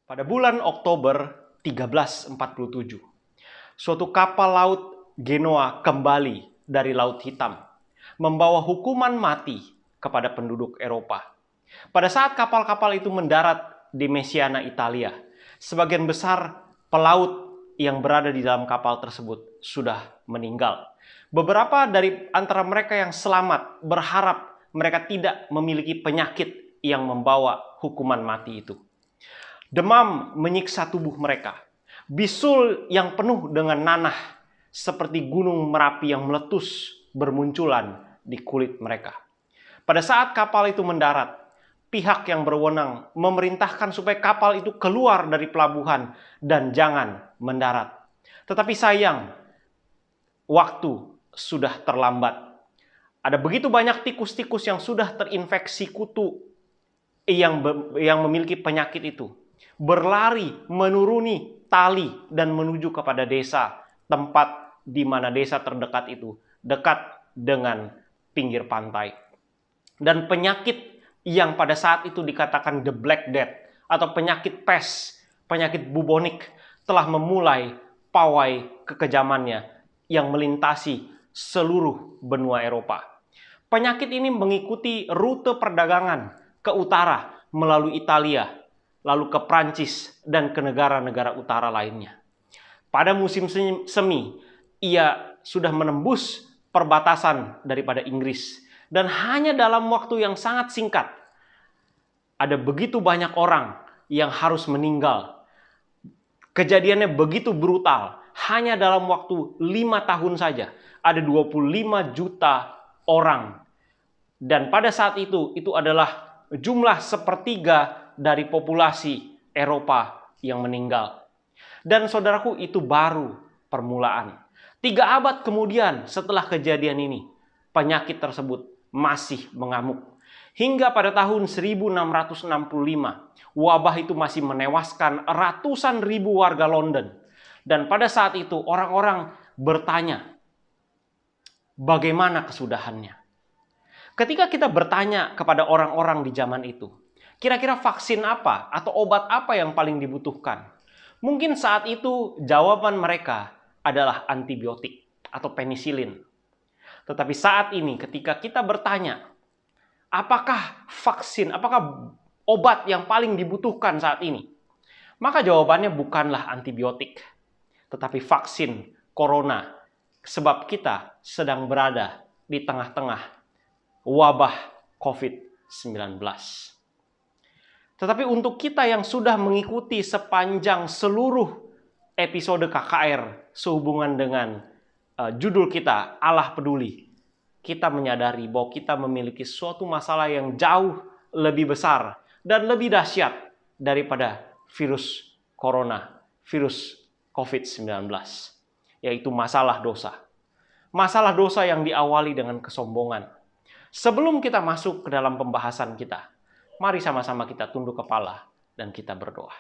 Pada bulan Oktober 1347, suatu kapal laut Genoa kembali dari Laut Hitam, membawa hukuman mati kepada penduduk Eropa. Pada saat kapal-kapal itu mendarat di Messiana, Italia, sebagian besar pelaut yang berada di dalam kapal tersebut sudah meninggal. Beberapa dari antara mereka yang selamat berharap mereka tidak memiliki penyakit yang membawa hukuman mati itu. Demam menyiksa tubuh mereka. Bisul yang penuh dengan nanah seperti gunung Merapi yang meletus bermunculan di kulit mereka. Pada saat kapal itu mendarat, pihak yang berwenang memerintahkan supaya kapal itu keluar dari pelabuhan dan jangan mendarat. Tetapi sayang, waktu sudah terlambat. Ada begitu banyak tikus-tikus yang sudah terinfeksi kutu yang memiliki penyakit itu, berlari menuruni tali dan menuju kepada desa, tempat di mana desa terdekat itu dekat dengan pinggir pantai. Dan penyakit yang pada saat itu dikatakan the Black Death atau penyakit pes, penyakit bubonik telah memulai pawai kekejamannya yang melintasi seluruh benua Eropa. Penyakit ini mengikuti rute perdagangan ke utara melalui Italia, lalu ke Prancis dan ke negara-negara utara lainnya. Pada musim semi, ia sudah menembus perbatasan daripada Inggris. Dan hanya dalam waktu yang sangat singkat, ada begitu banyak orang yang harus meninggal. Kejadiannya begitu brutal. Hanya dalam waktu 5 tahun saja, ada 25 juta orang. Dan pada saat itu adalah jumlah sepertiga dari populasi Eropa yang meninggal. Dan saudaraku, itu baru permulaan. 3 abad kemudian setelah kejadian ini, penyakit tersebut masih mengamuk. Hingga pada tahun 1665, wabah itu masih menewaskan ratusan ribu warga London. Dan pada saat itu orang-orang bertanya, bagaimana kesudahannya? Ketika kita bertanya kepada orang-orang di zaman itu, kira-kira vaksin apa atau obat apa yang paling dibutuhkan? Mungkin saat itu jawaban mereka adalah antibiotik atau penisilin. Tetapi saat ini ketika kita bertanya, apakah vaksin, apakah obat yang paling dibutuhkan saat ini? Maka jawabannya bukanlah antibiotik, tetapi vaksin corona. Sebab kita sedang berada di tengah-tengah wabah COVID-19. Tetapi untuk kita yang sudah mengikuti sepanjang seluruh episode KKR sehubungan dengan judul kita, Allah Peduli, kita menyadari bahwa kita memiliki suatu masalah yang jauh lebih besar dan lebih dahsyat daripada virus corona, virus COVID-19, yaitu masalah dosa. Masalah dosa yang diawali dengan kesombongan. Sebelum kita masuk ke dalam pembahasan kita, mari sama-sama kita tunduk kepala dan kita berdoa.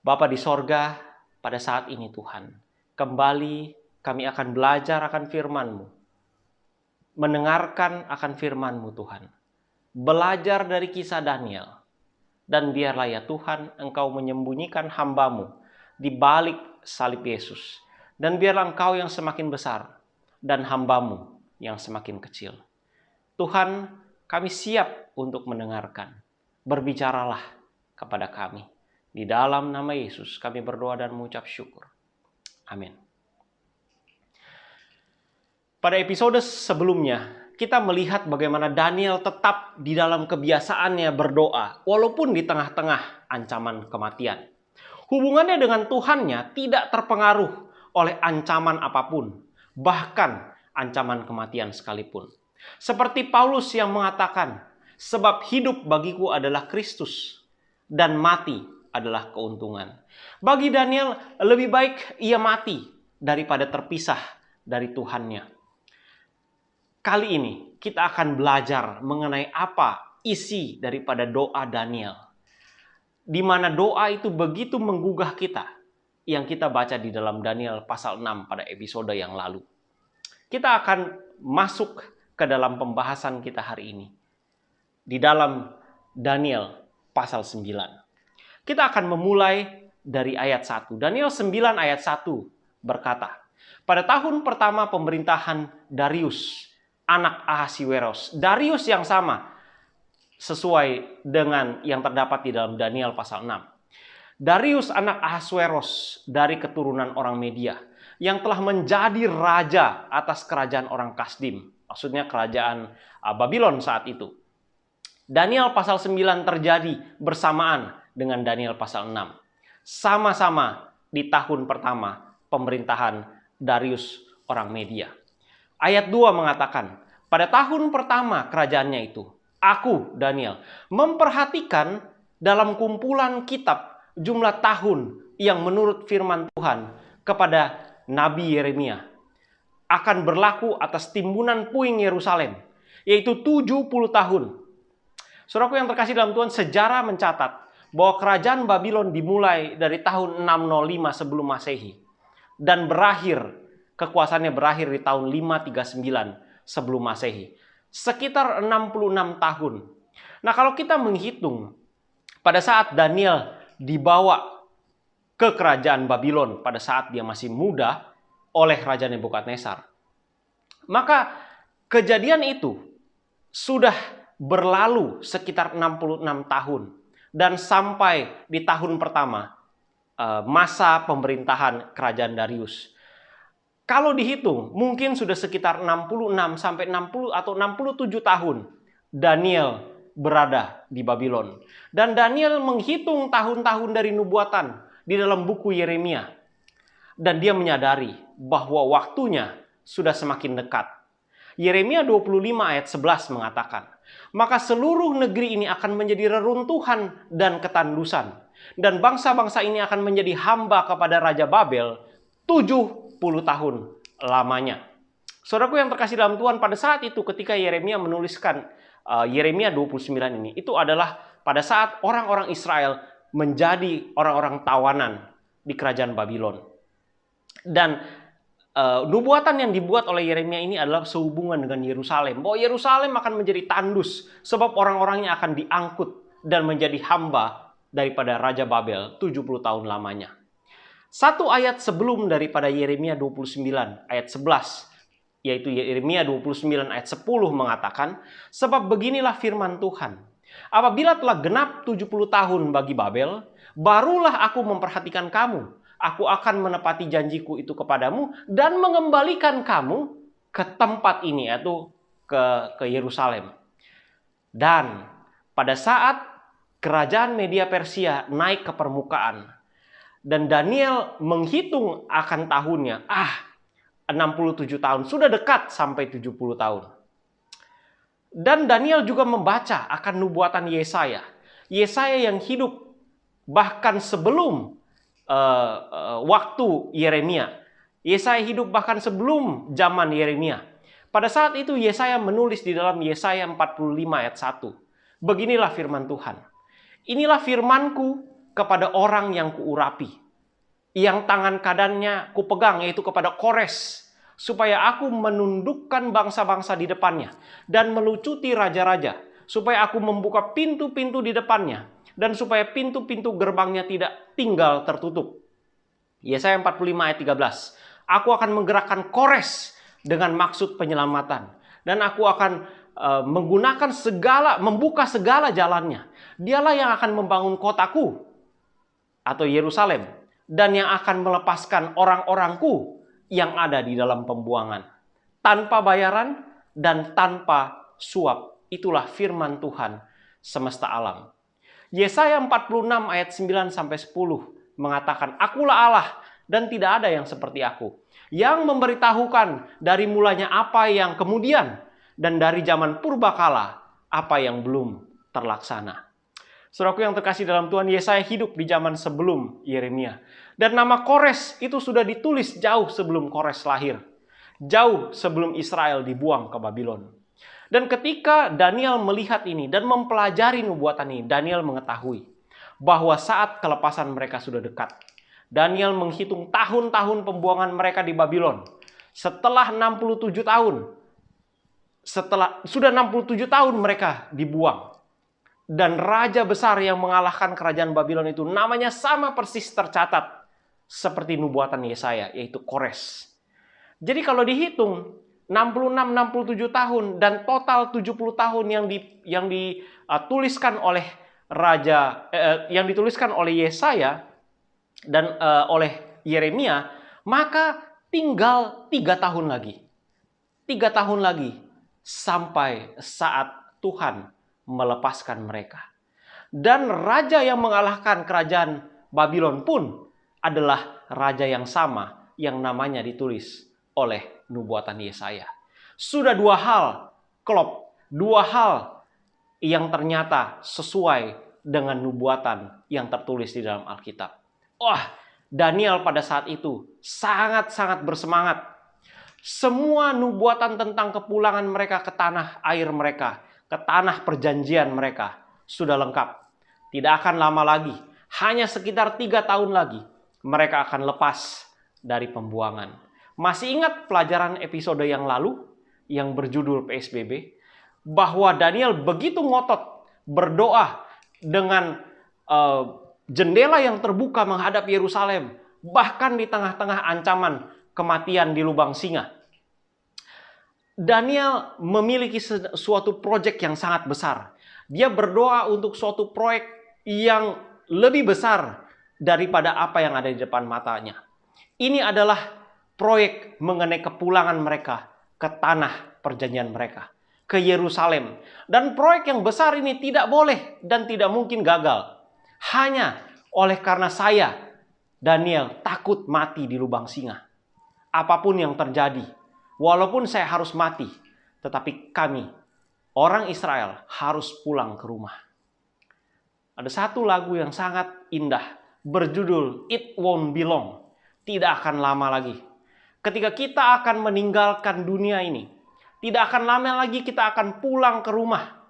Bapa di sorga, pada saat ini Tuhan, kembali kami akan belajar akan firman-Mu. Mendengarkan akan firman-Mu Tuhan. Belajar dari kisah Daniel. Dan biarlah ya Tuhan, Engkau menyembunyikan hamba-Mu di balik salib Yesus. Dan biarlah Engkau yang semakin besar dan hamba-Mu yang semakin kecil. Tuhan, kami siap untuk mendengarkan. Berbicaralah kepada kami. Di dalam nama Yesus kami berdoa dan mengucap syukur. Amin. Pada episode sebelumnya, kita melihat bagaimana Daniel tetap di dalam kebiasaannya berdoa, walaupun di tengah-tengah ancaman kematian. Hubungannya dengan Tuhannya tidak terpengaruh oleh ancaman apapun, bahkan ancaman kematian sekalipun. Seperti Paulus yang mengatakan, sebab hidup bagiku adalah Kristus, dan mati adalah keuntungan. Bagi Daniel, lebih baik ia mati daripada terpisah dari Tuhannya. Kali ini kita akan belajar mengenai apa isi daripada doa Daniel. Di mana doa itu begitu menggugah kita, yang kita baca di dalam Daniel pasal 6 pada episode yang lalu. Kita akan masuk ke dalam pembahasan kita hari ini. Di dalam Daniel pasal 9. Kita akan memulai dari ayat 1. Daniel 9 ayat 1 berkata, pada tahun pertama pemerintahan Darius, anak Ahasiweros. Darius yang sama, sesuai dengan yang terdapat di dalam Daniel pasal 6. Darius anak Ahasweros dari keturunan orang Media yang telah menjadi raja atas kerajaan orang Kasdim, maksudnya kerajaan Babylon saat itu. Daniel pasal 9 terjadi bersamaan dengan Daniel pasal 6. Sama-sama di tahun pertama pemerintahan Darius orang Media. Ayat 2 mengatakan, pada tahun pertama kerajaannya itu, aku, Daniel, memperhatikan dalam kumpulan kitab jumlah tahun yang menurut firman Tuhan kepada Nabi Yeremia akan berlaku atas timbunan puing Yerusalem, yaitu 70 tahun. Saudaraku yang terkasih dalam Tuhan, sejarah mencatat bahwa kerajaan Babylon dimulai dari tahun 605 sebelum Masehi dan kekuasaannya berakhir di tahun 539 sebelum Masehi. Sekitar 66 tahun. Nah, kalau kita menghitung pada saat Daniel dibawa ke kerajaan Babylon pada saat dia masih muda oleh Raja Nebukadnezar, maka kejadian itu sudah berlalu sekitar 66 tahun dan sampai di tahun pertama masa pemerintahan kerajaan Darius. Kalau dihitung mungkin sudah sekitar 66 sampai 60 atau 67 tahun Daniel berada di Babylon. Dan Daniel menghitung tahun-tahun dari nubuatan di dalam buku Yeremia. Dan dia menyadari bahwa waktunya sudah semakin dekat. Yeremia 25 ayat 11 mengatakan, maka seluruh negeri ini akan menjadi reruntuhan dan ketandusan. Dan bangsa-bangsa ini akan menjadi hamba kepada Raja Babel 70 tahun lamanya. Saudaraku yang terkasih dalam Tuhan, pada saat itu ketika Yeremia menuliskan Yeremia 29 ini, itu adalah pada saat orang-orang Israel menjadi orang-orang tawanan di kerajaan Babylon. Dan nubuatan yang dibuat oleh Yeremia ini adalah sehubungan dengan Yerusalem, bahwa Yerusalem akan menjadi tandus sebab orang-orangnya akan diangkut dan menjadi hamba daripada Raja Babel 70 tahun lamanya. Satu ayat sebelum daripada Yeremia 29 ayat 11, yaitu Yeremia 29 ayat 10 mengatakan, sebab beginilah firman Tuhan, apabila telah genap 70 tahun bagi Babel, barulah aku memperhatikan kamu. Aku akan menepati janjiku itu kepadamu dan mengembalikan kamu ke tempat ini, yaitu ke Yerusalem. Dan pada saat kerajaan Media Persia naik ke permukaan dan Daniel menghitung akan tahunnya, 67 tahun, sudah dekat sampai 70 tahun. Dan Daniel juga membaca akan nubuatan Yesaya. Yesaya yang hidup bahkan sebelum waktu Yeremia. Yesaya hidup bahkan sebelum zaman Yeremia. Pada saat itu Yesaya menulis di dalam Yesaya 45 ayat 1. Beginilah firman Tuhan. Inilah firmanku kepada orang yang kuurapi, yang tangan kanannya kupegang, yaitu kepada Kores, supaya aku menundukkan bangsa-bangsa di depannya dan melucuti raja-raja, supaya aku membuka pintu-pintu di depannya dan supaya pintu-pintu gerbangnya tidak tinggal tertutup. Yesaya 45 ayat 13. Aku akan menggerakkan Kores dengan maksud penyelamatan dan aku akan membuka segala jalannya. Dialah yang akan membangun kotaku atau Yerusalem dan yang akan melepaskan orang-orangku yang ada di dalam pembuangan tanpa bayaran dan tanpa suap. Itulah firman Tuhan semesta alam. Yesaya 46 ayat 9 sampai 10 mengatakan, akulah Allah dan tidak ada yang seperti aku, yang memberitahukan dari mulanya apa yang kemudian dan dari zaman purbakala apa yang belum terlaksana. Saudaraku yang terkasih dalam Tuhan, Yesaya hidup di zaman sebelum Yeremia. Dan nama Kores itu sudah ditulis jauh sebelum Kores lahir. Jauh sebelum Israel dibuang ke Babylon. Dan ketika Daniel melihat ini dan mempelajari nubuatan ini, Daniel mengetahui bahwa saat kelepasan mereka sudah dekat. Daniel menghitung tahun-tahun pembuangan mereka di Babylon. Setelah 67 tahun, sudah 67 tahun mereka dibuang. dan raja besar yang mengalahkan kerajaan Babylon itu namanya sama persis tercatat seperti nubuatan Yesaya, yaitu Kores. Jadi kalau dihitung 66-67 tahun dan total 70 tahun yang dituliskan oleh yang dituliskan oleh Yesaya dan oleh Yeremia, maka tinggal 3 tahun lagi. 3 tahun lagi sampai saat Tuhan melepaskan mereka. Dan raja yang mengalahkan kerajaan Babylon pun adalah raja yang sama yang namanya ditulis oleh nubuatan Yesaya. Sudah 2 hal klop, 2 hal yang ternyata sesuai dengan nubuatan yang tertulis di dalam Alkitab. Wah, Daniel pada saat itu sangat-sangat bersemangat. Semua nubuatan tentang kepulangan mereka ke tanah air mereka, ke tanah perjanjian mereka, sudah lengkap. Tidak akan lama lagi, hanya sekitar 3 tahun lagi, mereka akan lepas dari pembuangan. Masih ingat pelajaran episode yang lalu, yang berjudul PSBB? Bahwa Daniel begitu ngotot berdoa dengan jendela yang terbuka menghadap Yerusalem, bahkan di tengah-tengah ancaman kematian di lubang singa. Daniel memiliki suatu proyek yang sangat besar. Dia berdoa untuk suatu proyek yang lebih besar daripada apa yang ada di depan matanya. Ini adalah proyek mengenai kepulangan mereka ke tanah perjanjian mereka, ke Yerusalem. Dan proyek yang besar ini tidak boleh dan tidak mungkin gagal. Hanya oleh karena saya, Daniel, takut mati di lubang singa. Apapun yang terjadi, walaupun saya harus mati, tetapi kami, orang Israel, harus pulang ke rumah. Ada satu lagu yang sangat indah, berjudul It Won't Be Long. Tidak akan lama lagi. Ketika kita akan meninggalkan dunia ini, tidak akan lama lagi kita akan pulang ke rumah.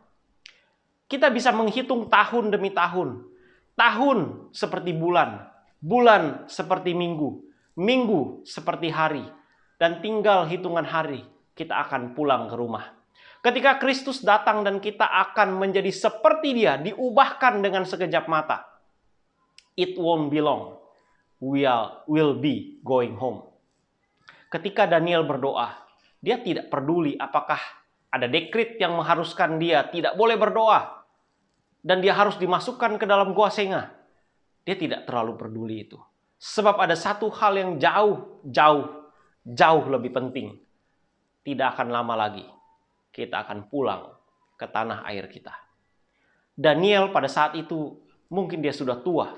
Kita bisa menghitung tahun demi tahun. Tahun seperti bulan, bulan seperti minggu, minggu seperti hari, dan tinggal hitungan hari kita akan pulang ke rumah. Ketika Kristus datang dan kita akan menjadi seperti Dia, diubahkan dengan sekejap mata. It won't be long. We'll be going home. Ketika Daniel berdoa, dia tidak peduli apakah ada dekret yang mengharuskan dia tidak boleh berdoa dan dia harus dimasukkan ke dalam gua singa. Dia tidak terlalu peduli itu. Sebab ada satu hal yang jauh lebih penting. Tidak akan lama lagi kita akan pulang ke tanah air kita. Daniel pada saat itu mungkin dia sudah tua.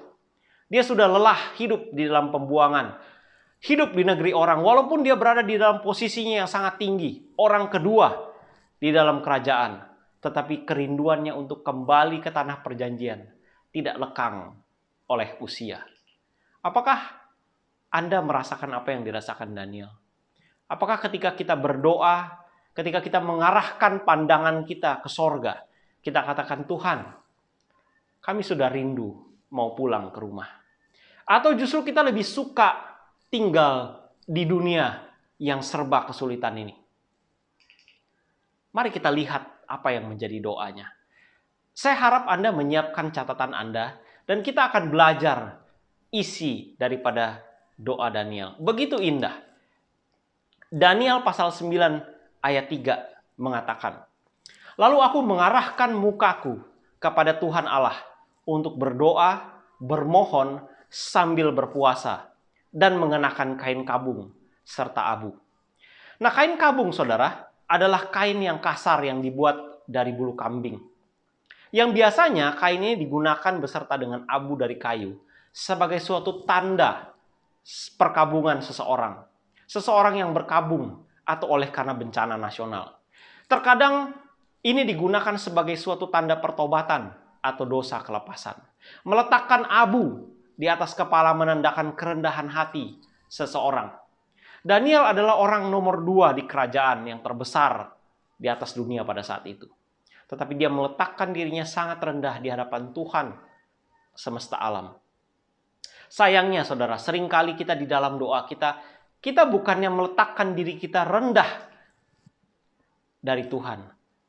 Dia sudah lelah hidup di dalam pembuangan. Hidup di negeri orang walaupun dia berada di dalam posisinya yang sangat tinggi. Orang kedua di dalam kerajaan. Tetapi kerinduannya untuk kembali ke tanah perjanjian tidak lekang oleh usia. Apakah Anda merasakan apa yang dirasakan Daniel? Apakah ketika kita berdoa, ketika kita mengarahkan pandangan kita ke sorga, kita katakan, Tuhan, kami sudah rindu mau pulang ke rumah. Atau justru kita lebih suka tinggal di dunia yang serba kesulitan ini. Mari kita lihat apa yang menjadi doanya. Saya harap Anda menyiapkan catatan Anda dan kita akan belajar isi daripada doa Daniel. Begitu indah. Daniel pasal 9 ayat 3 mengatakan, lalu aku mengarahkan mukaku kepada Tuhan Allah untuk berdoa, bermohon sambil berpuasa dan mengenakan kain kabung serta abu. Nah, kain kabung, saudara, adalah kain yang kasar yang dibuat dari bulu kambing. Yang biasanya kain ini digunakan beserta dengan abu dari kayu sebagai suatu tanda perkabungan seseorang. Seseorang yang berkabung atau oleh karena bencana nasional. Terkadang ini digunakan sebagai suatu tanda pertobatan atau dosa kelepasan. Meletakkan abu di atas kepala menandakan kerendahan hati seseorang. Daniel adalah orang nomor 2 di kerajaan yang terbesar di atas dunia pada saat itu. Tetapi dia meletakkan dirinya sangat rendah di hadapan Tuhan semesta alam. Sayangnya saudara, seringkali kita di dalam doa kita bukannya meletakkan diri kita rendah dari Tuhan.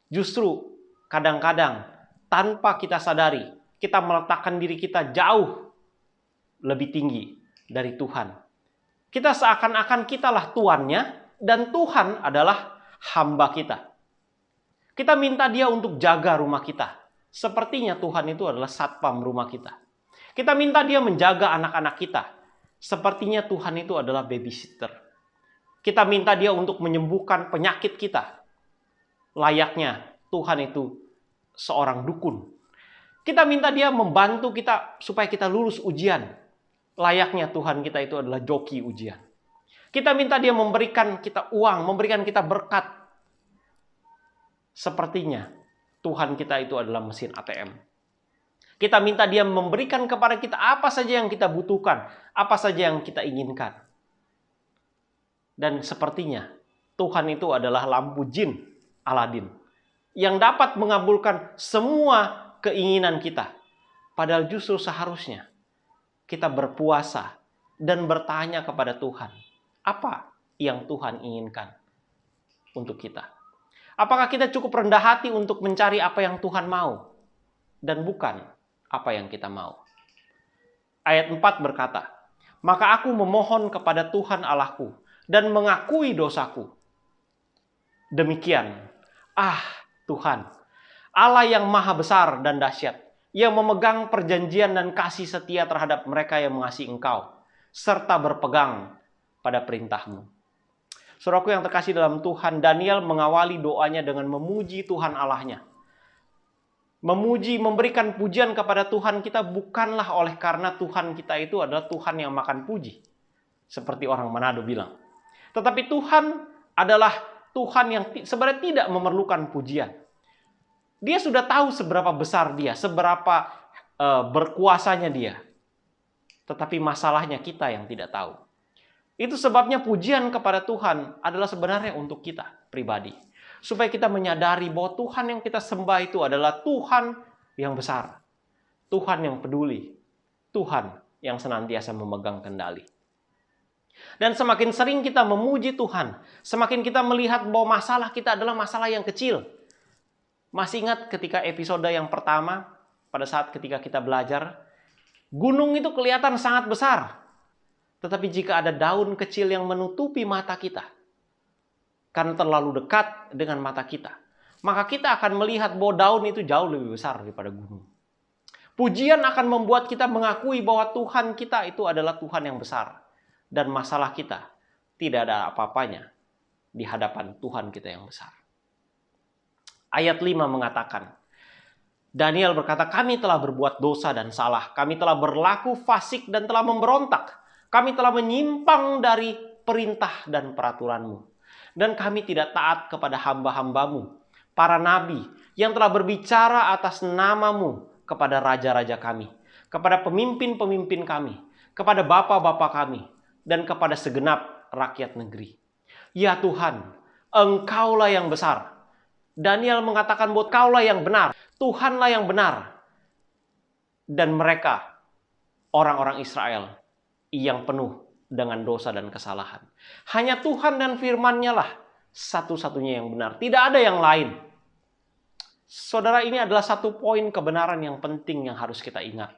Justru kadang-kadang tanpa kita sadari, kita meletakkan diri kita jauh lebih tinggi dari Tuhan. Kita seakan-akan kitalah tuannya dan Tuhan adalah hamba kita. Kita minta Dia untuk jaga rumah kita. Sepertinya Tuhan itu adalah satpam rumah kita. Kita minta Dia menjaga anak-anak kita. Sepertinya Tuhan itu adalah babysitter. Kita minta Dia untuk menyembuhkan penyakit kita. Layaknya Tuhan itu seorang dukun. Kita minta Dia membantu kita supaya kita lulus ujian. Layaknya Tuhan kita itu adalah joki ujian. Kita minta Dia memberikan kita uang, memberikan kita berkat. Sepertinya Tuhan kita itu adalah mesin ATM. Kita minta Dia memberikan kepada kita apa saja yang kita butuhkan, apa saja yang kita inginkan. Dan sepertinya Tuhan itu adalah lampu jin Aladin yang dapat mengabulkan semua keinginan kita. Padahal justru seharusnya kita berpuasa dan bertanya kepada Tuhan, apa yang Tuhan inginkan untuk kita? Apakah kita cukup rendah hati untuk mencari apa yang Tuhan mau dan bukan apa yang kita mau? Ayat 4 berkata, "Maka aku memohon kepada Tuhan Allahku dan mengakui dosaku. Demikian, Tuhan, Allah yang maha besar dan dahsyat, yang memegang perjanjian dan kasih setia terhadap mereka yang mengasihi Engkau, serta berpegang pada perintah-Mu." Saudaraku yang terkasih dalam Tuhan, Daniel mengawali doanya dengan memuji Tuhan Allahnya. Memuji, memberikan pujian kepada Tuhan kita bukanlah oleh karena Tuhan kita itu adalah Tuhan yang makan puji, seperti orang Manado bilang. Tetapi Tuhan adalah Tuhan yang sebenarnya tidak memerlukan pujian. Dia sudah tahu seberapa besar Dia, seberapa berkuasanya Dia. Tetapi masalahnya kita yang tidak tahu. Itu sebabnya pujian kepada Tuhan adalah sebenarnya untuk kita pribadi. Supaya kita menyadari bahwa Tuhan yang kita sembah itu adalah Tuhan yang besar. Tuhan yang peduli. Tuhan yang senantiasa memegang kendali. Dan semakin sering kita memuji Tuhan, semakin kita melihat bahwa masalah kita adalah masalah yang kecil. Masih ingat ketika episode yang pertama, pada saat ketika kita belajar, gunung itu kelihatan sangat besar. Tetapi jika ada daun kecil yang menutupi mata kita, karena terlalu dekat dengan mata kita, maka kita akan melihat bahwa daun itu jauh lebih besar daripada gunung. Pujian akan membuat kita mengakui bahwa Tuhan kita itu adalah Tuhan yang besar. Dan masalah kita tidak ada apa-apanya di hadapan Tuhan kita yang besar. Ayat 5 mengatakan, Daniel berkata, "Kami telah berbuat dosa dan salah. Kami telah berlaku fasik dan telah memberontak. Kami telah menyimpang dari perintah dan peraturan-Mu. Dan kami tidak taat kepada hamba-hamba-Mu, para nabi, yang telah berbicara atas nama-Mu kepada raja-raja kami, kepada pemimpin-pemimpin kami, kepada bapa-bapa kami, dan kepada segenap rakyat negeri. Ya Tuhan, Engkaulah yang besar." Daniel mengatakan bahwa Engkaulah yang benar, Tuhanlah yang benar. Dan mereka, orang-orang Israel, yang penuh dengan dosa dan kesalahan. Hanya Tuhan dan firman-Nya lah satu-satunya yang benar. Tidak ada yang lain. Saudara, ini adalah satu poin kebenaran yang penting yang harus kita ingat.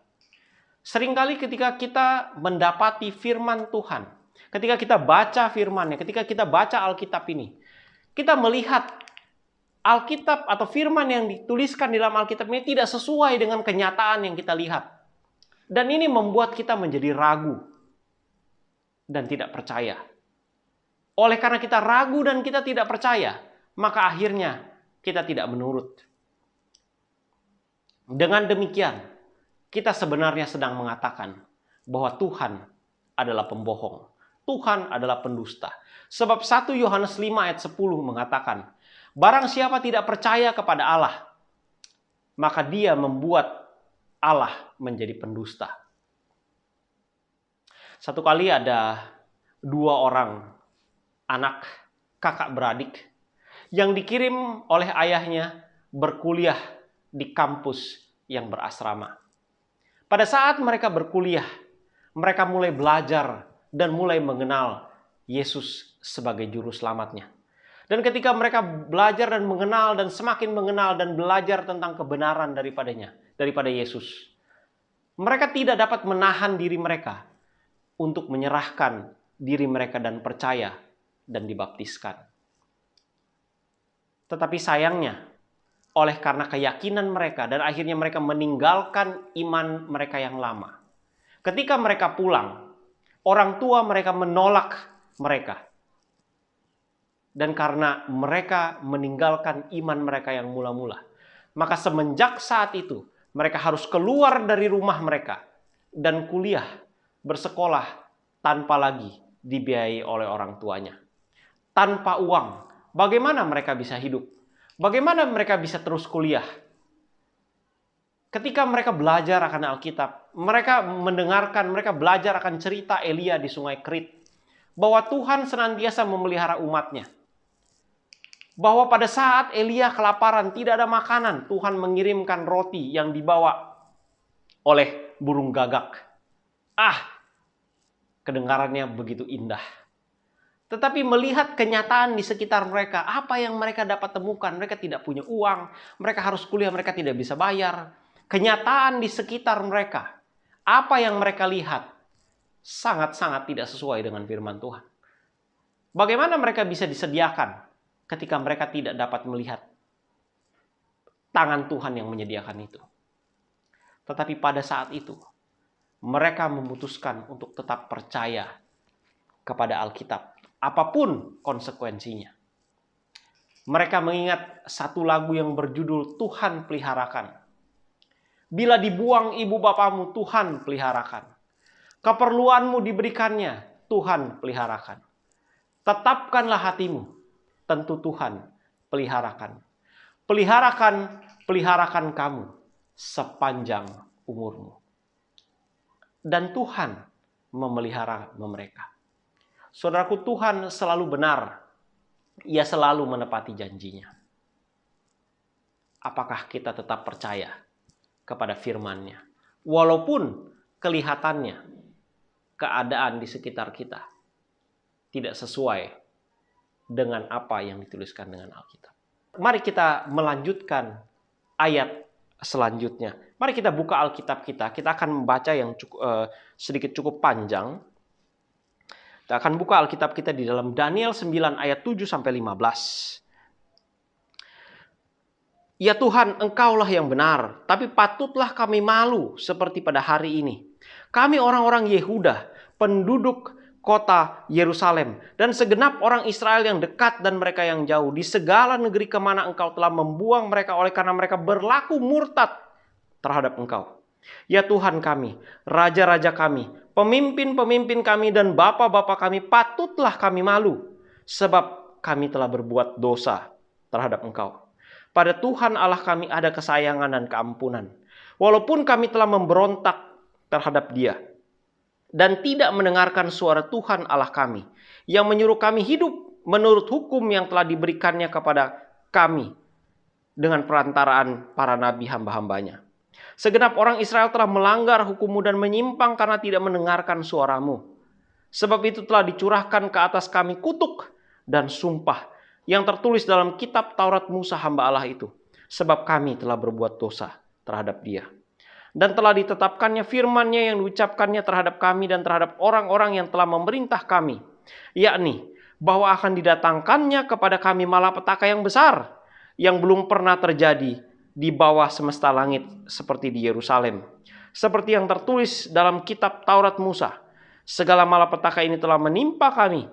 Seringkali ketika kita mendapati firman Tuhan, ketika kita baca firman-Nya, ketika kita baca Alkitab ini, kita melihat Alkitab atau firman yang dituliskan di dalam Alkitab ini tidak sesuai dengan kenyataan yang kita lihat. Dan ini membuat kita menjadi ragu dan tidak percaya. Oleh karena kita ragu dan kita tidak percaya, maka akhirnya kita tidak menurut. Dengan demikian, kita sebenarnya sedang mengatakan bahwa Tuhan adalah pembohong. Tuhan adalah pendusta. Sebab 1 Yohanes 5 ayat 10 mengatakan, "Barang siapa tidak percaya kepada Allah, maka dia membuat Allah menjadi pendusta." Satu kali ada 2 orang anak kakak beradik yang dikirim oleh ayahnya berkuliah di kampus yang berasrama. Pada saat mereka berkuliah, mereka mulai belajar dan mulai mengenal Yesus sebagai juru selamatnya. Dan ketika mereka belajar dan mengenal dan semakin mengenal dan belajar tentang kebenaran daripada Yesus, mereka tidak dapat menahan diri mereka untuk menyerahkan diri mereka dan percaya dan dibaptiskan. Tetapi sayangnya, oleh karena keyakinan mereka dan akhirnya mereka meninggalkan iman mereka yang lama. Ketika mereka pulang, orang tua mereka menolak mereka. Dan karena mereka meninggalkan iman mereka yang mula-mula, maka semenjak saat itu mereka harus keluar dari rumah mereka dan kuliah, bersekolah tanpa lagi dibiayai oleh orang tuanya. Tanpa uang, bagaimana mereka bisa hidup? Bagaimana mereka bisa terus kuliah? Ketika mereka belajar akan Alkitab, mereka belajar akan cerita Elia di Sungai Kerit, bahwa Tuhan senantiasa memelihara umatnya. Bahwa pada saat Elia kelaparan, tidak ada makanan, Tuhan mengirimkan roti yang dibawa oleh burung gagak. Kedengarannya begitu indah. Tetapi melihat kenyataan di sekitar mereka, apa yang mereka dapat temukan, mereka tidak punya uang, mereka harus kuliah, mereka tidak bisa bayar. Kenyataan di sekitar mereka, apa yang mereka lihat, sangat-sangat tidak sesuai dengan firman Tuhan. Bagaimana mereka bisa disediakan ketika mereka tidak dapat melihat tangan Tuhan yang menyediakan itu? Tetapi pada saat itu, mereka memutuskan untuk tetap percaya kepada Alkitab, apapun konsekuensinya. Mereka mengingat satu lagu yang berjudul Tuhan peliharakan. Bila dibuang ibu bapamu, Tuhan peliharakan. Keperluanmu diberikannya, Tuhan peliharakan. Tetapkanlah hatimu, tentu Tuhan peliharakan. Peliharakan kamu sepanjang umurmu. Dan Tuhan memelihara mereka. Saudaraku, Tuhan selalu benar. Ia selalu menepati janjinya. Apakah kita tetap percaya kepada firman-Nya? Walaupun kelihatannya, keadaan di sekitar kita tidak sesuai dengan apa yang dituliskan dengan Alkitab. Mari kita melanjutkan ayat selanjutnya. Mari kita buka Alkitab kita. Kita akan membaca yang sedikit cukup panjang. Kita akan buka Alkitab kita di dalam Daniel 9 ayat 7-15. Ya Tuhan, Engkaulah yang benar, tapi patutlah kami malu seperti pada hari ini. Kami orang-orang Yehuda, penduduk kota Yerusalem, dan segenap orang Israel yang dekat dan mereka yang jauh, di segala negeri kemana Engkau telah membuang mereka oleh karena mereka berlaku murtad terhadap Engkau. Ya Tuhan kami, raja-raja kami, pemimpin-pemimpin kami dan bapak-bapak kami, patutlah kami malu, sebab kami telah berbuat dosa terhadap Engkau. Pada Tuhan Allah kami ada kesayangan dan keampunan, walaupun kami telah memberontak terhadap Dia, dan tidak mendengarkan suara Tuhan Allah kami, yang menyuruh kami hidup menurut hukum yang telah diberikannya kepada kami, dengan perantaraan para nabi hamba-hambanya. Segenap orang Israel telah melanggar hukum-Mu dan menyimpang karena tidak mendengarkan suara-Mu. Sebab itu telah dicurahkan ke atas kami kutuk dan sumpah yang tertulis dalam kitab Taurat Musa hamba Allah itu. Sebab kami telah berbuat dosa terhadap Dia. Dan telah ditetapkannya firman-Nya yang diucapkannya terhadap kami dan terhadap orang-orang yang telah memerintah kami. Yakni bahwa akan didatangkannya kepada kami malapetaka yang besar yang belum pernah terjadi di bawah semesta langit seperti di Yerusalem. Seperti yang tertulis dalam kitab Taurat Musa. Segala malapetaka ini telah menimpa kami.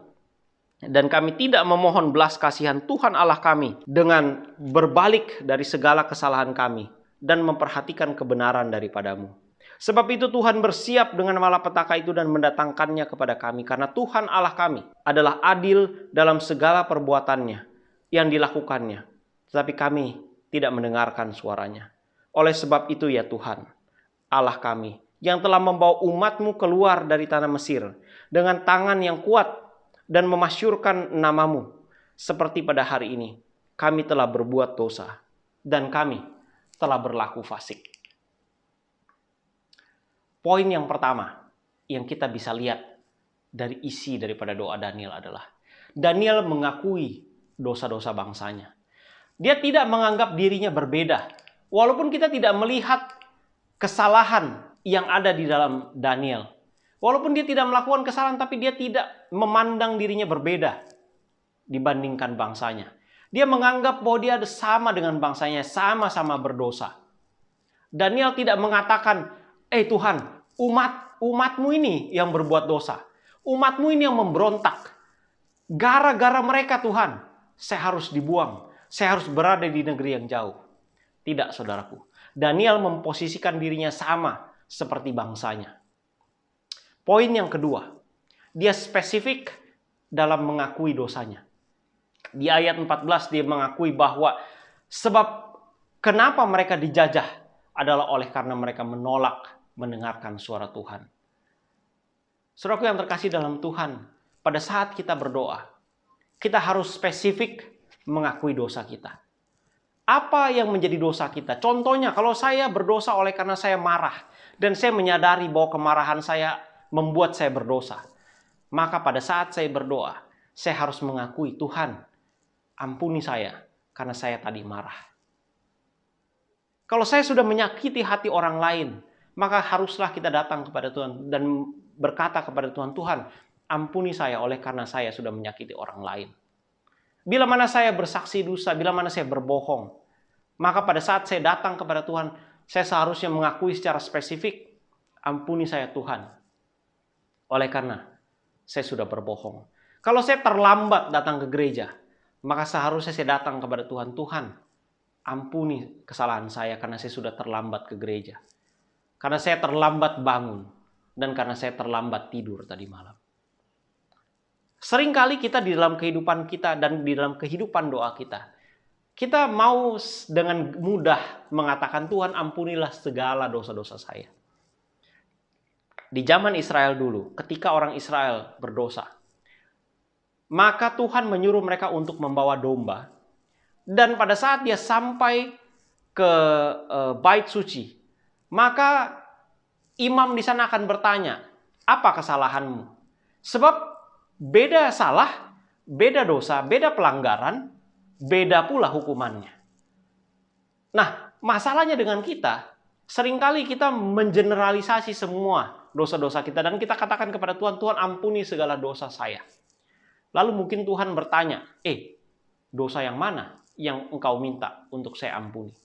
Dan kami tidak memohon belas kasihan Tuhan Allah kami dengan berbalik dari segala kesalahan kami dan memperhatikan kebenaran daripada-Mu. Sebab itu Tuhan bersiap dengan malapetaka itu dan mendatangkannya kepada kami. Karena Tuhan Allah kami adalah adil dalam segala perbuatannya yang dilakukannya. Tetapi kami tidak mendengarkan suaranya. Oleh sebab itu ya Tuhan, Allah kami, yang telah membawa umat-Mu keluar dari tanah Mesir dengan tangan yang kuat dan memasyurkan nama-Mu. Seperti pada hari ini, kami telah berbuat dosa dan kami telah berlaku fasik. Poin yang pertama yang kita bisa lihat dari isi daripada doa Daniel adalah Daniel mengakui dosa-dosa bangsanya. Dia tidak menganggap dirinya berbeda. Walaupun kita tidak melihat kesalahan yang ada di dalam Daniel. Walaupun dia tidak melakukan kesalahan, tapi dia tidak memandang dirinya berbeda dibandingkan bangsanya. Dia menganggap bahwa dia ada sama dengan bangsanya, sama-sama berdosa. Daniel tidak mengatakan, Tuhan, umatmu ini yang berbuat dosa. Umatmu ini yang memberontak. Gara-gara mereka Tuhan, saya harus dibuang. Saya harus berada di negeri yang jauh. Tidak, saudaraku. Daniel memposisikan dirinya sama seperti bangsanya. Poin yang kedua, dia spesifik dalam mengakui dosanya. Di ayat 14 dia mengakui bahwa sebab kenapa mereka dijajah adalah oleh karena mereka menolak mendengarkan suara Tuhan. Saudaraku yang terkasih dalam Tuhan, pada saat kita berdoa, kita harus spesifik mengakui dosa kita. Apa yang menjadi dosa kita? Contohnya, kalau saya berdosa oleh karena saya marah dan saya menyadari bahwa kemarahan saya membuat saya berdosa, maka pada saat saya berdoa, saya harus mengakui, Tuhan, ampuni saya karena saya tadi marah. Kalau saya sudah menyakiti hati orang lain, maka haruslah kita datang kepada Tuhan dan berkata kepada Tuhan, Tuhan, ampuni saya oleh karena saya sudah menyakiti orang lain. Bila mana saya bersaksi dosa, bila mana saya berbohong, maka pada saat saya datang kepada Tuhan, saya seharusnya mengakui secara spesifik, ampuni saya Tuhan, oleh karena saya sudah berbohong. Kalau saya terlambat datang ke gereja, maka seharusnya saya datang kepada Tuhan, Tuhan, ampuni kesalahan saya karena saya sudah terlambat ke gereja. Karena saya terlambat bangun, dan karena saya terlambat tidur tadi malam. Seringkali kita di dalam kehidupan kita dan di dalam kehidupan doa kita, kita mau dengan mudah mengatakan, Tuhan ampunilah segala dosa-dosa saya. Di zaman Israel dulu, ketika orang Israel berdosa, maka Tuhan menyuruh mereka untuk membawa domba. Dan pada saat dia sampai ke bait suci, maka imam di sana akan bertanya, apa kesalahanmu? Sebab beda salah, beda dosa, beda pelanggaran, beda pula hukumannya. Nah, masalahnya dengan kita, seringkali kita mengeneralisasi semua dosa-dosa kita dan kita katakan kepada Tuhan, Tuhan ampuni segala dosa saya. Lalu mungkin Tuhan bertanya, dosa yang mana yang engkau minta untuk saya ampuni?